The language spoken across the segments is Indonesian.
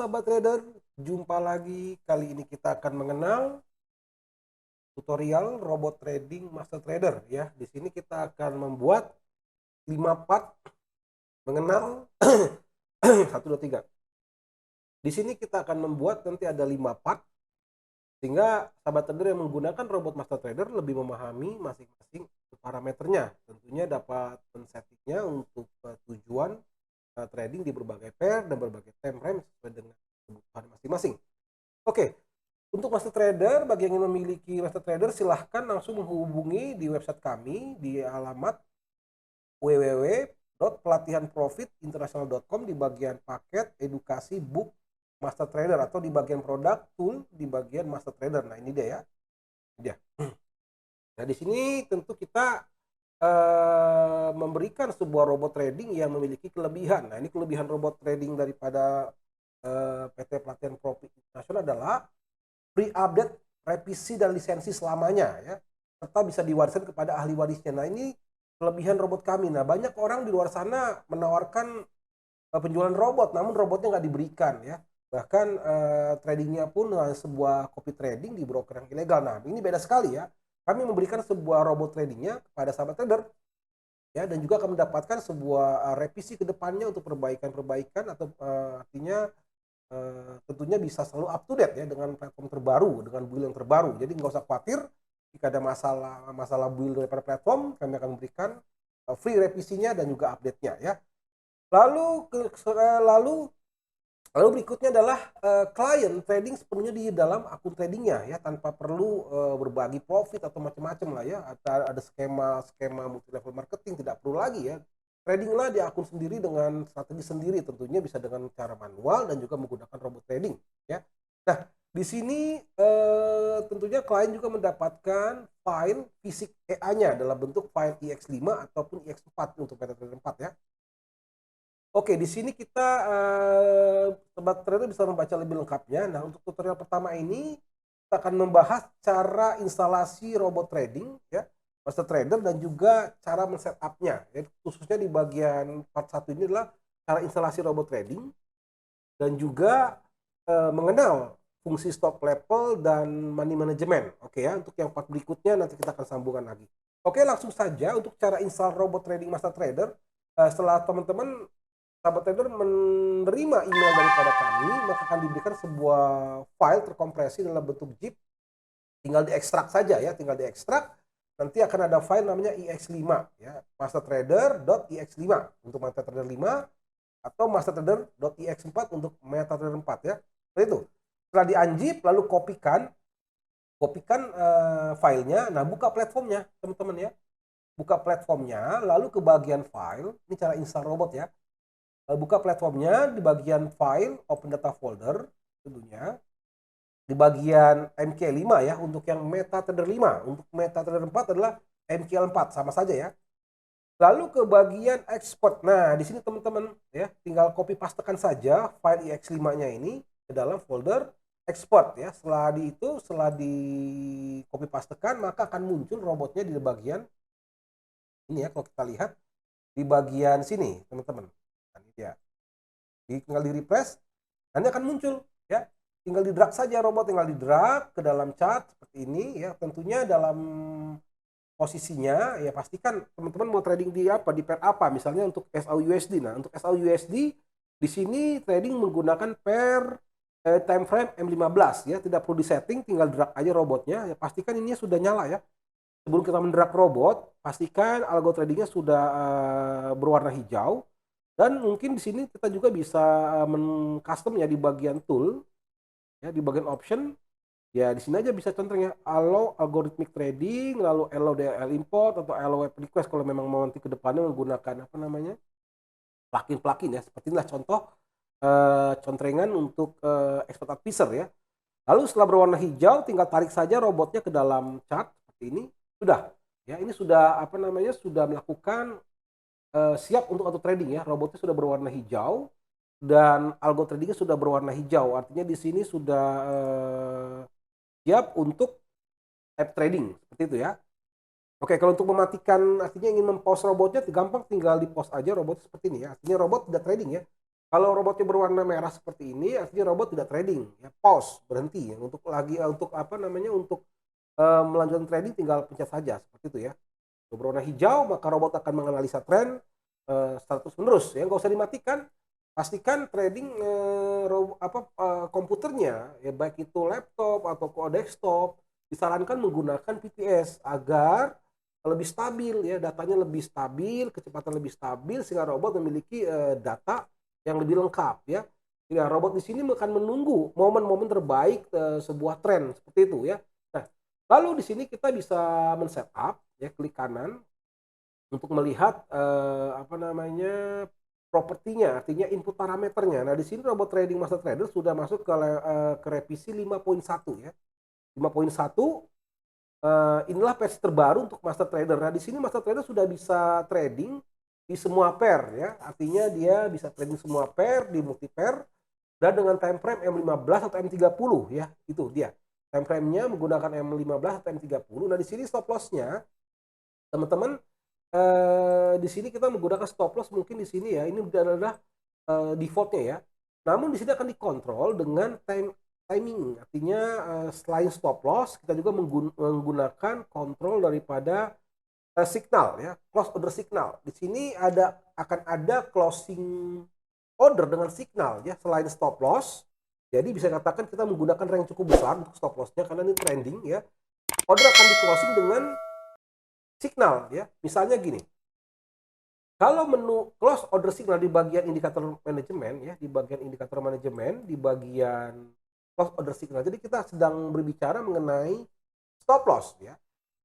sahabat trader, jumpa lagi. Kali ini kita akan mengenal tutorial robot trading master trader ya. Di sini kita akan membuat 5 part mengenal 1 2 3. Di sini kita akan membuat nanti ada 5 part sehingga sahabat trader yang menggunakan robot master trader lebih memahami masing-masing parameternya. Tentunya dapat men-settingnya untuk tujuan trading di berbagai pair dan berbagai time frame sesuai dengan kebutuhan masing-masing. Oke, untuk master trader, bagi yang ingin memiliki master trader silahkan langsung menghubungi di website kami di alamat www.pelatihanprofitinternational.com di bagian paket edukasi book master trader atau di bagian produk tool di bagian master trader. Nah ini dia ya, ini dia. Nah di sini tentu kita memberikan sebuah robot trading yang memiliki kelebihan. Nah ini kelebihan robot trading daripada PT Pelatihan Profit International adalah free update, revisi dan lisensi selamanya ya, serta bisa diwariskan kepada ahli warisnya. Nah ini kelebihan robot kami. Nah banyak orang di luar sana menawarkan penjualan robot, namun robotnya nggak diberikan ya. Bahkan tradingnya pun sebuah copy trading di broker yang ilegal. Nah ini beda sekali ya. Kami memberikan sebuah robot tradingnya kepada sahabat trader ya, dan juga akan mendapatkan sebuah revisi ke depannya untuk perbaikan-perbaikan atau artinya tentunya bisa selalu up to date ya dengan platform terbaru, dengan build yang terbaru. Jadi nggak usah khawatir jika ada masalah build daripada platform, kami akan memberikan free revisinya dan juga update-nya ya. Lalu berikutnya adalah klien trading sepenuhnya di dalam akun tradingnya ya, tanpa perlu berbagi profit atau macam-macam lah ya. Ada skema multi level marketing, tidak perlu lagi ya. Tradinglah di akun sendiri dengan strategi sendiri, tentunya bisa dengan cara manual dan juga menggunakan robot trading ya. Nah di sini tentunya klien juga mendapatkan file fisik EA-nya dalam bentuk file EX5 ataupun EX4 untuk MetaTrader 4 ya. Oke, di sini kita sobat trader bisa membaca lebih lengkapnya. Nah, untuk tutorial pertama ini kita akan membahas cara instalasi robot trading ya, master trader, dan juga cara men-setupnya. Ya, khususnya di bagian part 1 ini adalah cara instalasi robot trading dan juga mengenal fungsi stop level dan money management. Oke ya, untuk yang part berikutnya nanti kita akan sambungkan lagi. Oke, langsung saja untuk cara install robot trading master trader. Setelah teman-teman sahabat trader menerima email daripada kami, maka akan diberikan sebuah file terkompresi dalam bentuk zip. Tinggal diekstrak saja ya, tinggal diekstrak. Nanti akan ada file namanya EX5 ya, mastertrader.ex5 untuk MetaTrader 5 atau mastertrader.ex4 untuk MetaTrader 4 ya. Seperti itu. Setelah di-unzip lalu kopikan filenya. Nah, buka platformnya teman-teman ya. Buka platformnya, lalu ke bagian file, ini cara install robot ya. Buka platformnya di bagian file, open data folder tentunya. Di bagian MQ5 ya, untuk yang MetaTrader 5. Untuk MetaTrader 4 adalah MQ4, sama saja ya. Lalu ke bagian export. Nah, di sini teman-teman ya, tinggal copy pastekan saja file EX5-nya ini ke dalam folder export ya. Setelah di copy pastekan, maka akan muncul robotnya di bagian ini ya. Kalau kita lihat di bagian sini, teman-teman. Ya, tinggal di refresh, nanti akan muncul ya. Tinggal di drag saja robot, tinggal di drag ke dalam chart seperti ini ya. Tentunya dalam posisinya ya, pastikan teman-teman mau trading di apa, di pair apa, misalnya untuk SAUUSD. Nah, untuk SAUUSD di sini trading menggunakan pair time frame M15 ya, tidak perlu disetting, tinggal drag aja robotnya ya. Pastikan ini sudah nyala ya. Sebelum kita mendrag robot, pastikan algo tradingnya sudah berwarna hijau. Dan mungkin di sini kita juga bisa men-custom ya di bagian tool ya, di bagian option ya. Di sini aja bisa contohnya allow algorithmic trading, lalu allow DLL import atau allow web request kalau memang mau nanti ke depannya menggunakan apa namanya plugin ya. Seperti inilah contoh contrengan untuk export advisor ya. Lalu setelah berwarna hijau, tinggal tarik saja robotnya ke dalam chart seperti ini. Sudah ya, ini sudah apa namanya, sudah melakukan siap untuk auto trading ya. Robotnya sudah berwarna hijau dan algo tradingnya sudah berwarna hijau. Artinya di sini sudah siap untuk app trading seperti itu ya. Oke, kalau untuk mematikan, artinya ingin mempost robotnya gampang, tinggal di post aja robotnya seperti ini ya. Artinya robot tidak trading ya. Kalau robotnya berwarna merah seperti ini, artinya robot tidak trading, ya pause, berhenti. Untuk apa namanya, untuk melanjutkan trading tinggal pencet saja seperti itu ya. Berwarna hijau maka robot akan menganalisa tren status menerus ya, nggak usah dimatikan. Pastikan trading komputernya ya, baik itu laptop atau desktop, disarankan menggunakan PPS agar lebih stabil ya, datanya lebih stabil, kecepatan lebih stabil, sehingga robot memiliki data yang lebih lengkap ya. Ya, robot di sini akan menunggu momen-momen terbaik sebuah tren seperti itu ya. Nah, lalu di sini kita bisa men-setup ya, klik kanan untuk melihat apa namanya, propertinya, artinya input parameternya. Nah, di sini robot trading master trader sudah masuk ke revisi 5.1 ya. 5.1 inilah patch terbaru untuk master trader. Nah, di sini master trader sudah bisa trading di semua pair ya. Artinya dia bisa trading semua pair di multi pair dan dengan time frame M15 atau M30 ya. Itu dia. Time frame-nya menggunakan M15 atau M30. Nah, di sini stop loss-nya teman-teman, di sini kita menggunakan stop loss mungkin di sini ya. Ini adalah defaultnya ya. Namun di sini akan dikontrol dengan timing. Artinya selain stop loss, kita juga menggunakan kontrol daripada signal ya, close order signal. Di sini akan ada closing order dengan signal ya, selain stop loss. Jadi bisa katakan kita menggunakan range cukup besar untuk stop lossnya karena ini trending ya. Order akan di closing dengan signal ya. Misalnya gini. Kalau menu close order signal di bagian indikator manajemen ya, di bagian indikator manajemen, di bagian close order signal. Jadi kita sedang berbicara mengenai stop loss ya.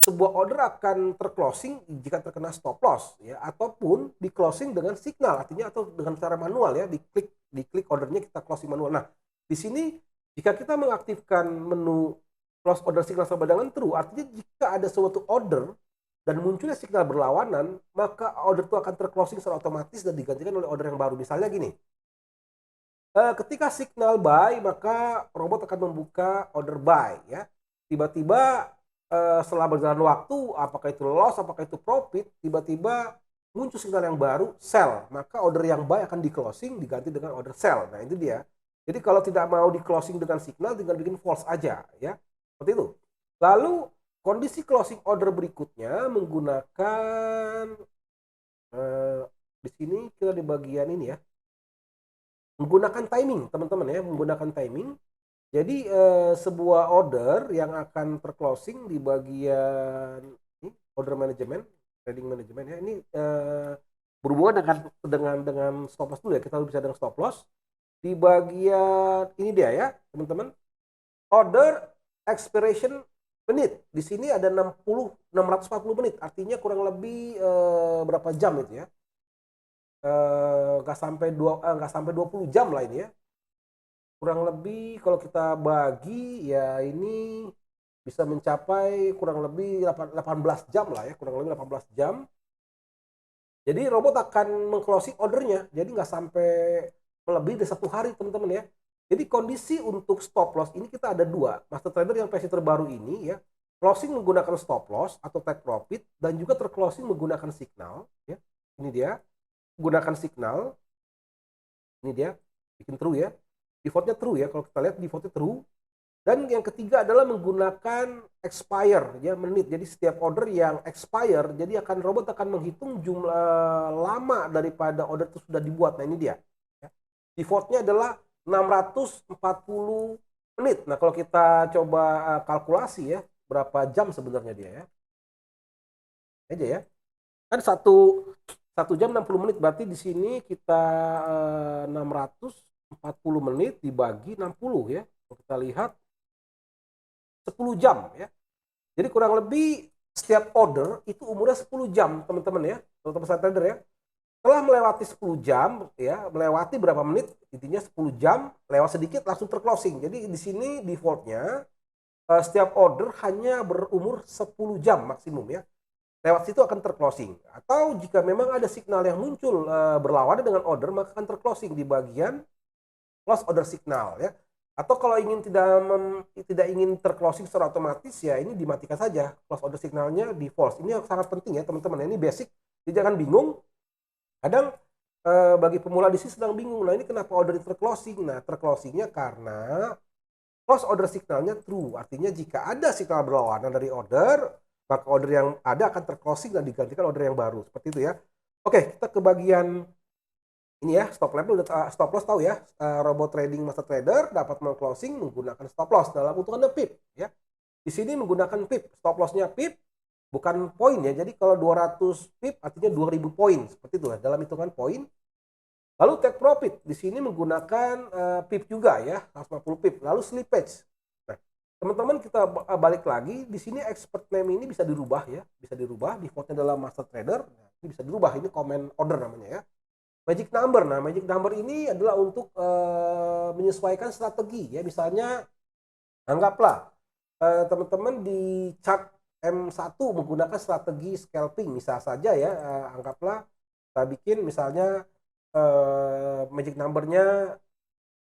Sebuah order akan terclosing jika terkena stop loss ya, ataupun di closing dengan signal, artinya atau dengan cara manual ya, diklik ordernya kita closing manual. Nah, di sini jika kita mengaktifkan menu close order signal sama dengan true, artinya jika ada suatu order dan munculnya signal berlawanan, maka order itu akan terclosing secara otomatis dan digantikan oleh order yang baru. Misalnya gini, ketika signal buy, maka robot akan membuka order buy ya. Tiba-tiba setelah berjalan waktu, apakah itu loss, apakah itu profit, tiba-tiba muncul signal yang baru, sell. Maka order yang buy akan di closing, diganti dengan order sell. Nah, itu dia. Jadi kalau tidak mau di closing dengan signal, tinggal bikin false aja ya. Seperti itu. Lalu kondisi closing order berikutnya menggunakan di sini kita di bagian ini ya, menggunakan timing teman-teman ya, menggunakan timing. Jadi sebuah order yang akan terclosing di bagian ini, order manajemen, trading manajemen ya, ini berhubungan dengan stop loss dulu ya, kita bisa dengan stop loss di bagian ini dia ya teman-teman, order expiration menit. Di sini ada 640 menit, artinya kurang lebih berapa jam itu ya, nggak sampai 20 jam lah ini ya. Kurang lebih kalau kita bagi ya, ini bisa mencapai kurang lebih 18 jam lah ya, kurang lebih 18 jam. Jadi robot akan mengclosing ordernya, jadi nggak sampai melebihi dari 1 hari teman-teman ya. Jadi kondisi untuk stop loss ini kita ada 2. Master Trader yang versi terbaru ini ya, closing menggunakan stop loss atau take profit, dan juga terclosing menggunakan signal ya. Ini dia, gunakan signal. Ini dia, bikin true ya. Defaultnya true ya, kalau kita lihat defaultnya true. Dan yang ketiga adalah menggunakan expire ya, menit. Jadi setiap order yang expire, jadi robot akan menghitung jumlah lama daripada order itu sudah dibuat. Nah, ini dia. Ya. Defaultnya adalah 640 menit. Nah, kalau kita coba kalkulasi ya, berapa jam sebenarnya dia ya. Aja ya. Kan satu jam 60 menit, berarti di sini kita 640 menit dibagi 60 ya. Kalau kita lihat 10 jam ya. Jadi kurang lebih setiap order itu umurnya 10 jam, teman-teman ya. Teman-teman trader ya. Setelah melewati 10 jam ya, melewati berapa menit, intinya 10 jam, lewat sedikit langsung terclosing. Jadi di sini defaultnya setiap order hanya berumur 10 jam maksimum ya. Lewat situ akan terclosing. Atau jika memang ada signal yang muncul berlawanan dengan order, maka akan terclosing di bagian close order signal ya. Atau kalau ingin tidak ingin terclosing secara otomatis ya, ini dimatikan saja close order signalnya di false. Ini sangat penting ya teman-teman. Ini basic, jadi jangan bingung. Kadang bagi pemula di sini sedang bingung. Nah, ini kenapa order terclosing? Nah, terclosingnya karena close order signalnya true. Artinya jika ada signal berlawanan dari order, maka order yang ada akan terclosing dan digantikan order yang baru. Seperti itu ya. Oke, kita ke bagian ini ya, stop loss tahu ya. Robot trading master trader dapat closing menggunakan stop loss dalam hitungan pip ya. Di sini menggunakan pip, stop lossnya pip bukan poin ya. Jadi kalau 200 pip artinya 2000 poin seperti itu ya dalam hitungan poin. Lalu take profit di sini menggunakan pip juga ya, 150 pip. Lalu slippage. Nah, teman-teman kita balik lagi, di sini expert name ini bisa dirubah ya, bisa dirubah, defaultnya dalam master trader, ini bisa dirubah, ini comment order namanya ya. Magic number, nah magic number ini adalah untuk menyesuaikan strategi ya, misalnya anggaplah teman-teman di chart M1 menggunakan strategi scalping, misal saja ya, anggaplah kita bikin misalnya magic number-nya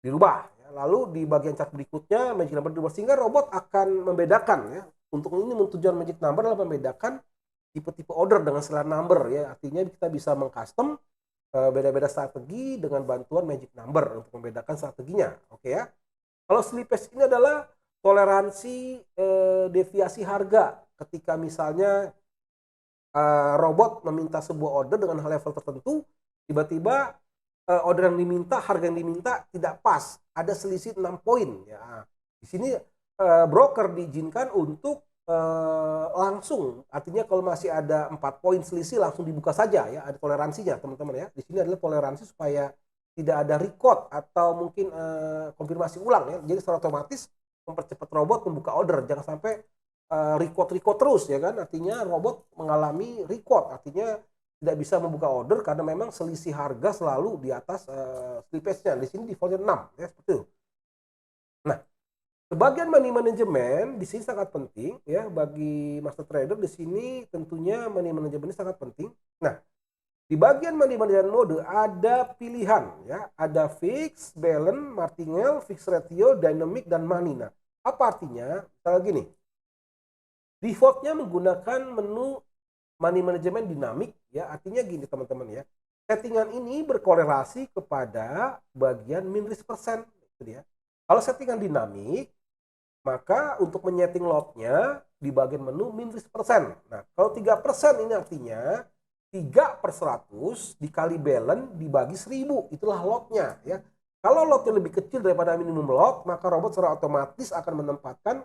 dirubah ya. Lalu di bagian chart berikutnya magic number dirubah sehingga robot akan membedakan ya. Untuk ini tujuan magic number adalah membedakan tipe-tipe order dengan select number ya. Artinya kita bisa mengcustom beda-beda strategi dengan bantuan magic number untuk membedakan strateginya. Oke ya. Kalau slippage ini adalah toleransi deviasi harga ketika misalnya robot meminta sebuah order dengan level tertentu, tiba-tiba order yang diminta, harga yang diminta tidak pas, ada selisih 6 poin ya. Di sini broker diizinkan untuk langsung, artinya kalau masih ada 4 poin selisih langsung dibuka saja ya, ada toleransinya teman-teman ya. Di sini adalah toleransi supaya tidak ada record atau mungkin konfirmasi ulang ya. Jadi secara otomatis mempercepat robot membuka order, jangan sampai record terus ya kan. Artinya robot mengalami record, artinya tidak bisa membuka order karena memang selisih harga selalu di atas slippage-nya. Di sini defaultnya 6 ya, seperti itu. Nah, sebagian money management di sini sangat penting ya bagi master trader. Di sini tentunya money management ini sangat penting. Nah, di bagian money management mode ada pilihan ya, ada fix, balance, martingale, fix ratio, dynamic dan money. Nah, apa artinya? Misalnya gini. Defaultnya menggunakan menu money management dinamik ya, artinya gini teman-teman ya. Settingan ini berkorelasi kepada bagian min risk persen gitu ya. Kalau settingan dinamik, maka untuk menyeting lotnya di bagian menu min risk persen. Nah, kalau 3% ini artinya 3/100 dikali balance dibagi 1000, itulah lotnya ya. Kalau lotnya lebih kecil daripada minimum lot, maka robot secara otomatis akan menempatkan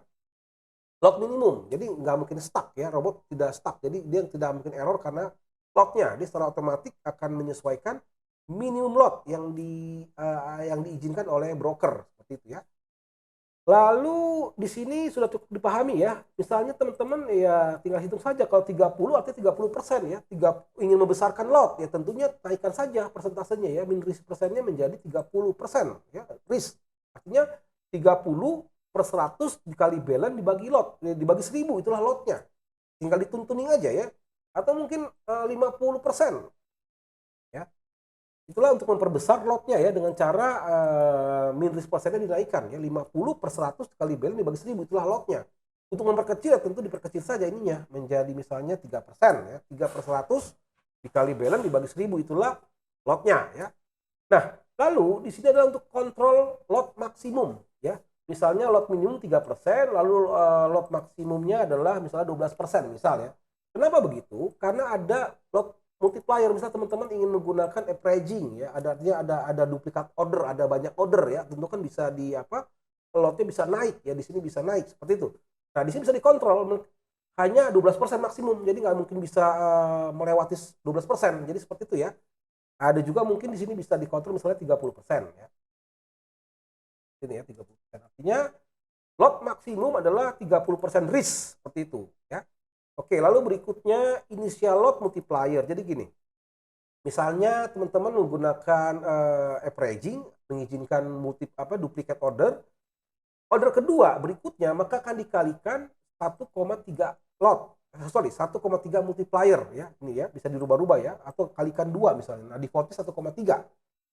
lot minimum. Jadi nggak mungkin stuck ya, robot tidak stuck. Jadi dia tidak mungkin error karena lotnya. Dia secara otomatis akan menyesuaikan minimum lot yang diizinkan oleh broker seperti itu ya. Lalu di sini sudah cukup dipahami ya. Misalnya teman-teman ya tinggal hitung saja, kalau 30 artinya 30% ya. Ingin membesarkan lot ya tentunya naikkan saja persentasenya ya. Min risk persennya menjadi 30% ya. Risk artinya 30/100 dikali balance dibagi lot, dibagi 1000, itulah lotnya. Tinggal dituntuning aja ya. Atau mungkin 50% ya. Itulah untuk memperbesar lotnya ya dengan cara min risk persennya dinaikkan ya, 50/100 kali balance dibagi 1000, itulah lotnya. Untuk memperkecil tentu diperkecil saja ininya menjadi misalnya 3% ya, 3/100 dikali balance dibagi 1000, itulah lotnya ya. Nah, lalu di sini adalah untuk kontrol lot maksimum ya. Misalnya lot minimum 3%, lalu lot maksimumnya adalah misalnya 12% misalnya. Kenapa begitu? Karena ada lot multiplier, misalnya teman-teman ingin menggunakan averaging ya, ada duplikat order, ada banyak order ya, tentu kan bisa lotnya bisa naik ya, di sini bisa naik seperti itu. Nah, di sini bisa dikontrol hanya 12% maksimum, jadi nggak mungkin bisa melewati 12%, jadi seperti itu ya. Ada juga mungkin di sini bisa dikontrol misalnya 30% ya. Ini ya 30%. Artinya lot maksimum adalah 30% risk seperti itu ya. Oke, lalu berikutnya initial lot multiplier. Jadi gini, misalnya teman-teman menggunakan averaging, mengizinkan duplikat order. Order kedua berikutnya maka akan dikalikan 1,3 lot. 1,3 multiplier ya. Ini ya, bisa dirubah-rubah ya, atau kalikan 2 misalnya. Nah, defaultnya 1,3.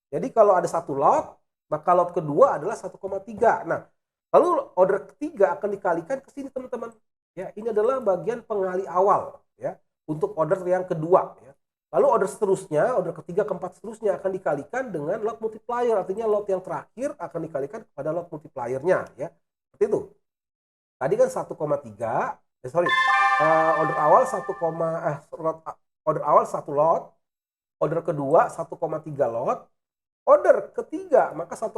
Jadi kalau ada satu lot, maka lot kedua adalah 1,3. Nah, lalu order ketiga akan dikalikan ke sini teman-teman. Ya, ini adalah bagian pengali awal ya untuk order yang kedua ya. Lalu order seterusnya, order ketiga, keempat seterusnya akan dikalikan dengan lot multiplier. Artinya lot yang terakhir akan dikalikan kepada lot multipliernya, ya. Seperti itu. Tadi kan 1,3, order awal 1, order awal 1 lot, order kedua 1,3 lot, order ketiga maka 1,3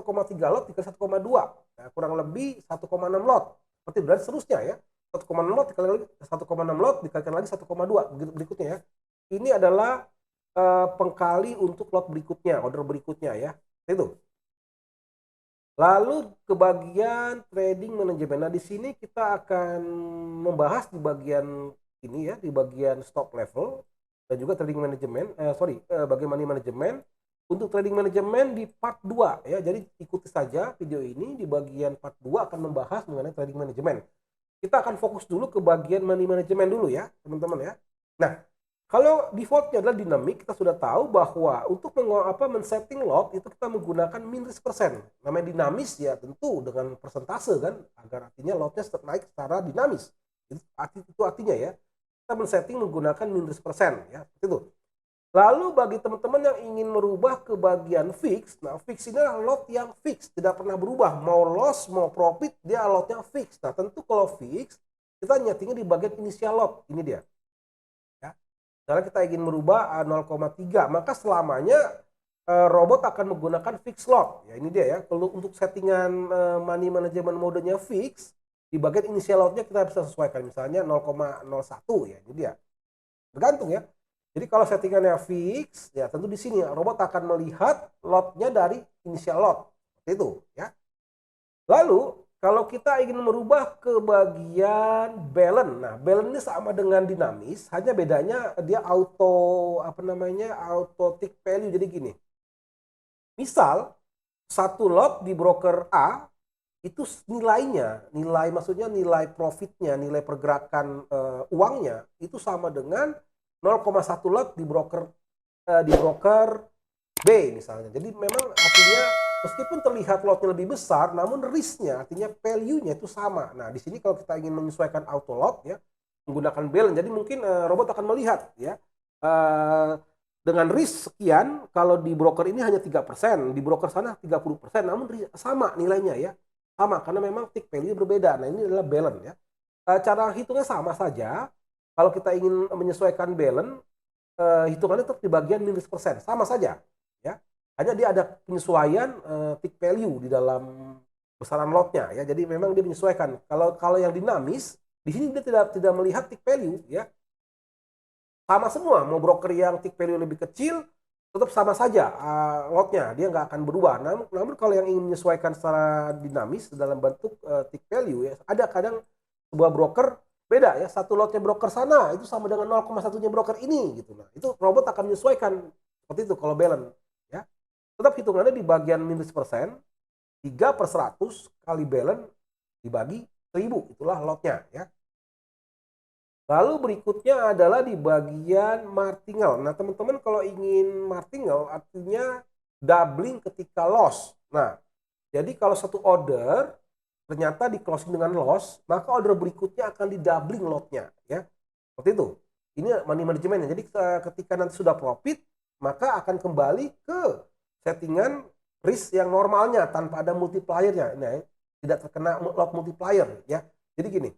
lot dikali 1,2, nah, kurang lebih 1,6 lot. Seperti berarti seterusnya ya. 1,6 lot dikali 1,6 lot dikalikan lagi 1,2 berikutnya ya. Ini adalah pengkali untuk lot berikutnya, order berikutnya ya. Itu. Lalu ke bagian trading manajemen. Nah, di sini kita akan membahas di bagian ini ya, di bagian stop level dan juga trading manajemen, bagian money manajemen. Untuk trading manajemen di part 2 ya. Jadi ikuti saja video ini, di bagian part 2 akan membahas mengenai trading manajemen. Kita akan fokus dulu ke bagian money manajemen dulu ya, teman-teman ya. Nah, kalau defaultnya adalah dinamik, kita sudah tahu bahwa untuk men-setting lot itu kita menggunakan min risk persen. Namanya dinamis ya tentu dengan persentase kan, agar artinya lotnya naik secara dinamis. Itu artinya ya, kita men-setting menggunakan min risk persen ya, seperti itu. Lalu bagi teman-teman yang ingin merubah ke bagian fix, nah fix ini adalah lot yang fix, tidak pernah berubah. Mau loss, mau profit, dia lotnya fix. Nah tentu kalau fix, kita nyetingnya di bagian initial lot, ini dia. Karena kita ingin merubah 0,3, maka selamanya robot akan menggunakan fix lot. Ya ini dia ya. Kalau untuk settingan money management modenya fix, di bagian initial lotnya kita bisa sesuaikan misalnya 0,01 ya. Ini dia. Tergantung ya. Jadi kalau settingannya fix, ya tentu di sini robot akan melihat lotnya dari initial lot. Seperti itu ya. Lalu kalau kita ingin merubah ke bagian balance, nah balance ini sama dengan dinamis, hanya bedanya dia auto tick value. Jadi gini, misal satu lot di broker A itu maksudnya nilai profitnya, nilai pergerakan uangnya itu sama dengan 0,1 lot di broker B misalnya. Jadi memang artinya meskipun terlihat lotnya lebih besar, namun risknya artinya value-nya itu sama. Nah, di sini kalau kita ingin menyesuaikan auto lot ya, menggunakan balance, jadi mungkin robot akan melihat ya dengan risk sekian, kalau di broker ini hanya 3%, di broker sana 30%, namun sama nilainya ya. Sama karena memang tick value berbeda. Nah, ini adalah balance ya. Cara hitungnya sama saja. Kalau kita ingin menyesuaikan balance, hitungannya tetap di bagian min risk persen, sama saja ya. Hanya dia ada penyesuaian tick value di dalam besaran lotnya ya. Jadi memang dia menyesuaikan. Kalau yang dinamis, di sini dia tidak melihat tick value ya. Sama semua, mau broker yang tick value lebih kecil tetap sama saja lotnya, dia nggak akan berubah. Namun kalau yang ingin menyesuaikan secara dinamis dalam bentuk tick value ya, ada kadang sebuah broker beda ya, satu lotnya broker sana itu sama dengan 0,1-nya broker ini gitu. Nah, itu robot akan menyesuaikan seperti itu kalau balance ya. Tetap hitungannya di bagian minus persen, 3/100 kali balance dibagi 1000, itulah lotnya ya. Lalu berikutnya adalah di bagian martingale. Nah, teman-teman kalau ingin martingale artinya doubling ketika loss. Nah, jadi kalau satu order ternyata di closing dengan loss, maka order berikutnya akan di doubling lotnya ya. Seperti itu. Ini money managementnya. Jadi ketika nanti sudah profit, maka akan kembali ke settingan risk yang normalnya tanpa ada multipliernya. Nah, tidak terkena lot multiplier ya. Jadi gini,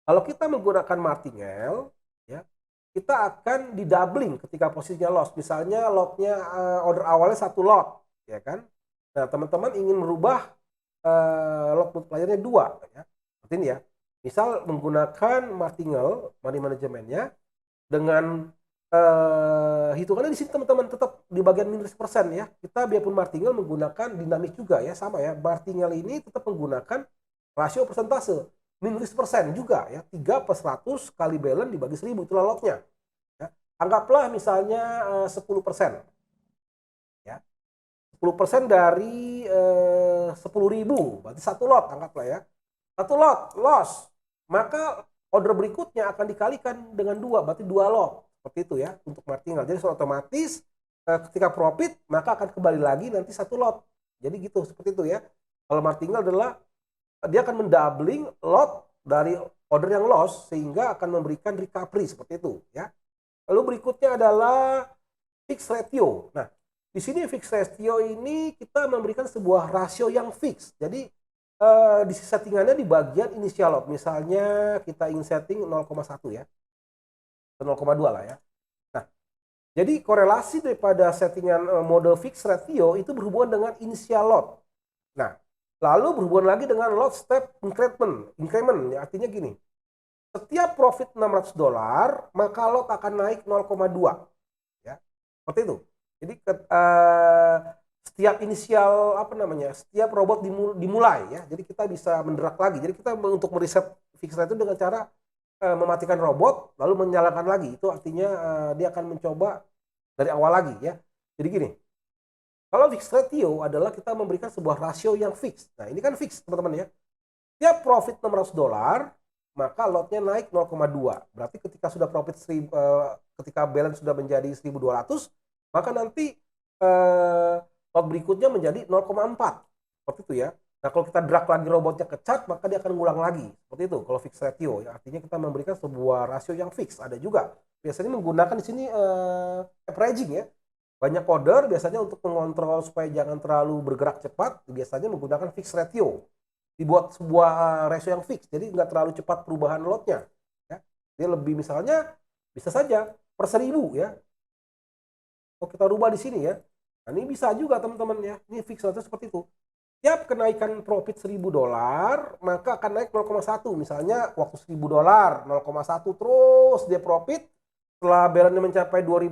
kalau kita menggunakan martingale ya, kita akan di doubling ketika posisinya loss. Misalnya lotnya order awalnya 1 lot ya kan. Nah, teman-teman ingin merubah lot multipliernya 2 ya. Seperti ini ya. Misal menggunakan martingale money managementnya dengan hitungannya di sini teman-teman tetap di bagian minus persen ya. Kita biarpun martingale menggunakan dinamis juga ya, sama ya. Martingale ini tetap menggunakan rasio persentase minus persen juga ya. 3/100 kali balance dibagi 1000, itulah lotnya ya. Anggaplah misalnya 10% ya. 10% dari 10.000 berarti 1 lot, anggaplah ya. 1 lot loss, maka order berikutnya akan dikalikan dengan 2, berarti 2 lot. Seperti itu ya untuk martingale. Jadi otomatis ketika profit maka akan kembali lagi nanti 1 lot. Jadi gitu, seperti itu ya. Kalau martingale adalah dia akan mendoubling lot dari order yang loss sehingga akan memberikan recovery seperti itu ya. Lalu berikutnya adalah fixed ratio. Nah, di sini fixed ratio ini kita memberikan sebuah rasio yang fix. Jadi di settingannya di bagian initial lot. Misalnya kita ingin setting 0,1 ya, 0,2 lah ya. Nah, jadi korelasi daripada settingan mode fixed ratio itu berhubungan dengan initial lot. Nah, lalu berhubungan lagi dengan lot step increment. Ya, artinya gini, setiap profit $600, maka lot akan naik 0,2. Ya, seperti itu. Jadi setiap inisial setiap robot dimulai ya. Jadi kita bisa menderak lagi. Jadi kita untuk mereset fixed ratio dengan cara mematikan robot lalu menyalakan lagi. Itu artinya dia akan mencoba dari awal lagi ya. Jadi gini. Kalau fixed ratio adalah kita memberikan sebuah rasio yang fix. Nah, ini kan fix, teman-teman ya. Setiap profit $600, maka lotnya naik 0,2. Berarti ketika sudah profit ketika balance sudah menjadi 1.200, maka nanti lot berikutnya menjadi 0,4. Seperti itu ya. Nah, kalau kita drag lagi robotnya ke chart, maka dia akan ngulang lagi. Seperti itu kalau fixed ratio ya. Artinya kita memberikan sebuah rasio yang fix. Ada juga biasanya menggunakan di sini averaging ya. Banyak coder biasanya untuk mengontrol supaya jangan terlalu bergerak cepat, biasanya menggunakan fixed ratio. Dibuat sebuah ratio yang fix, jadi nggak terlalu cepat perubahan lotnya. Ya. Dia lebih misalnya bisa saja per 1.000 ya. Kalau kita rubah di sini ya, nah ini bisa juga teman-teman ya. Ini fixed ratio seperti itu. Tiap kenaikan profit $1.000, maka akan naik 0,1. Misalnya waktu $1.000, 0,1 terus dia profit. Setelah balance mencapai $2.000,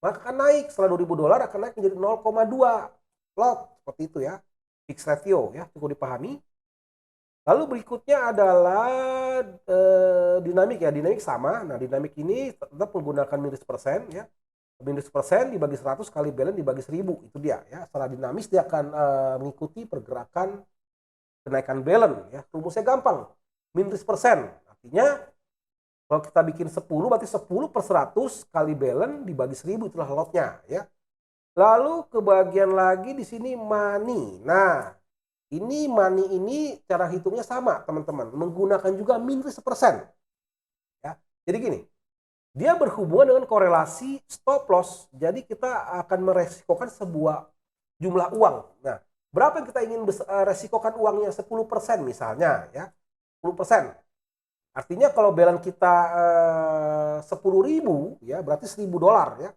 maka akan naik. Setelah $2.000 akan naik menjadi 0,2 lot. Seperti itu ya. Fixed ratio ya, cukup dipahami. Lalu berikutnya adalah dinamik ya. Dinamik sama. Nah, dinamik ini tetap menggunakan minus persen ya. Minus persen dibagi 100 kali balance dibagi 1.000. Itu dia ya. Setelah dinamis dia akan mengikuti pergerakan kenaikan balance ya. Rumusnya gampang. Minus persen. Artinya kalau kita bikin 10 berarti 10 per 100 kali balance dibagi 1.000 itulah lotnya ya. Lalu kebagian lagi di sini money. Nah, ini money ini cara hitungnya sama teman-teman. Menggunakan juga minus persen. Ya. Jadi gini, dia berhubungan dengan korelasi stop loss. Jadi kita akan meresikokan sebuah jumlah uang. Nah, berapa yang kita ingin resikokan uangnya? 10% misalnya ya. 10%. Artinya kalau balance kita 10.000 ya berarti $1.000 ya.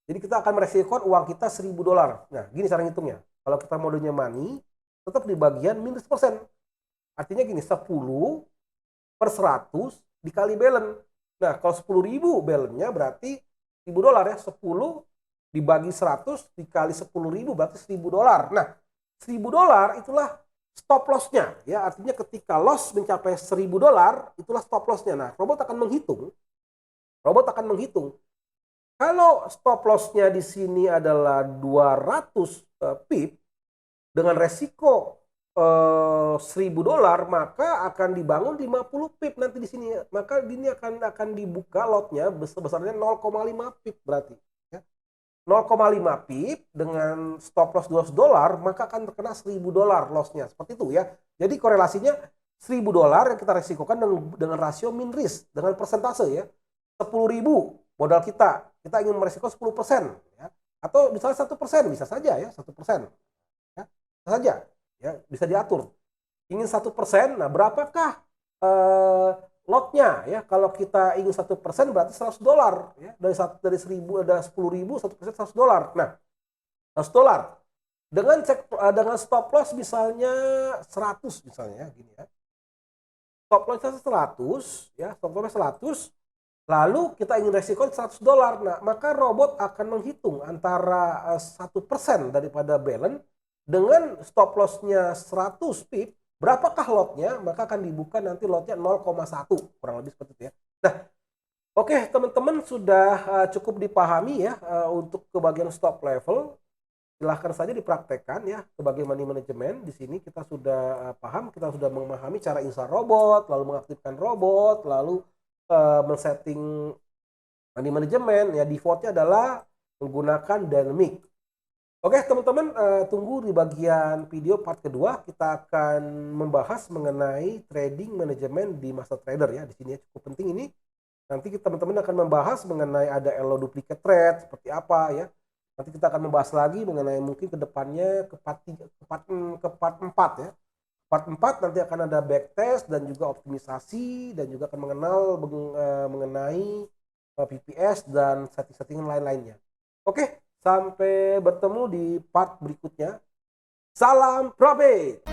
Jadi kita akan meresikokan uang kita $1.000. Nah, gini cara ngitungnya. Kalau kita modenya money, tetap di bagian minus persen. Artinya gini, 10 per 100 dikali balance. Nah, kalau 10.000 balance-nya berarti $1.000 ya. 10 dibagi 100 dikali 10.000 berarti $1.000. Nah, $1.000 itulah stop loss-nya ya, artinya ketika loss mencapai $1.000 itulah stop loss-nya. Nah, robot akan menghitung kalau stop loss-nya di sini adalah 200 pip dengan resiko $1.000, maka akan dibangun 50 pip nanti di sini. Maka ini akan dibuka lotnya besarnya 0,5 pip berarti. 0,5 pip dengan stop loss $200 maka akan terkena $1.000 lossnya seperti itu ya. Jadi korelasinya $1.000 yang kita resikokan dengan rasio min risk dengan persentase ya. 10.000 modal kita ingin meresiko 10% ya. Atau misalnya 1% bisa saja ya, 1% ya. Bisa saja ya, bisa diatur. Ingin 1%, nah berapakah lotnya ya, kalau kita ingin 1% berarti $100 ya, dari 1.000 ada 10.000 1% $100. Nah, $100 dengan stop loss misalnya 100 misalnya gini ya. Stop loss 100 ya, stop loss 100 lalu kita ingin resiko $100. Nah, maka robot akan menghitung antara 1% daripada balance dengan stop loss-nya 100 pip. Berapakah lotnya? Maka akan dibuka nanti lotnya 0,1 kurang lebih seperti itu ya. Nah, oke teman-teman sudah cukup dipahami ya untuk ke bagian stop level. Silahkan saja dipraktekkan ya ke bagian money management. Di sini kita sudah paham, kita sudah memahami cara install robot, lalu mengaktifkan robot, lalu men-setting money management ya. Defaultnya adalah menggunakan dynamic. Oke teman-teman, tunggu di bagian video part kedua kita akan membahas mengenai trading manajemen di Master Trader ya. Di sini cukup penting ini Nanti teman-teman akan membahas mengenai ada elo duplicate thread seperti apa ya. Nanti kita akan membahas lagi mengenai mungkin ke depannya ke part 4 ya. Part 4 nanti akan ada backtest dan juga optimisasi dan juga akan mengenai VPS dan setting-setting lain-lainnya. Oke, sampai bertemu di part berikutnya. Salam profit.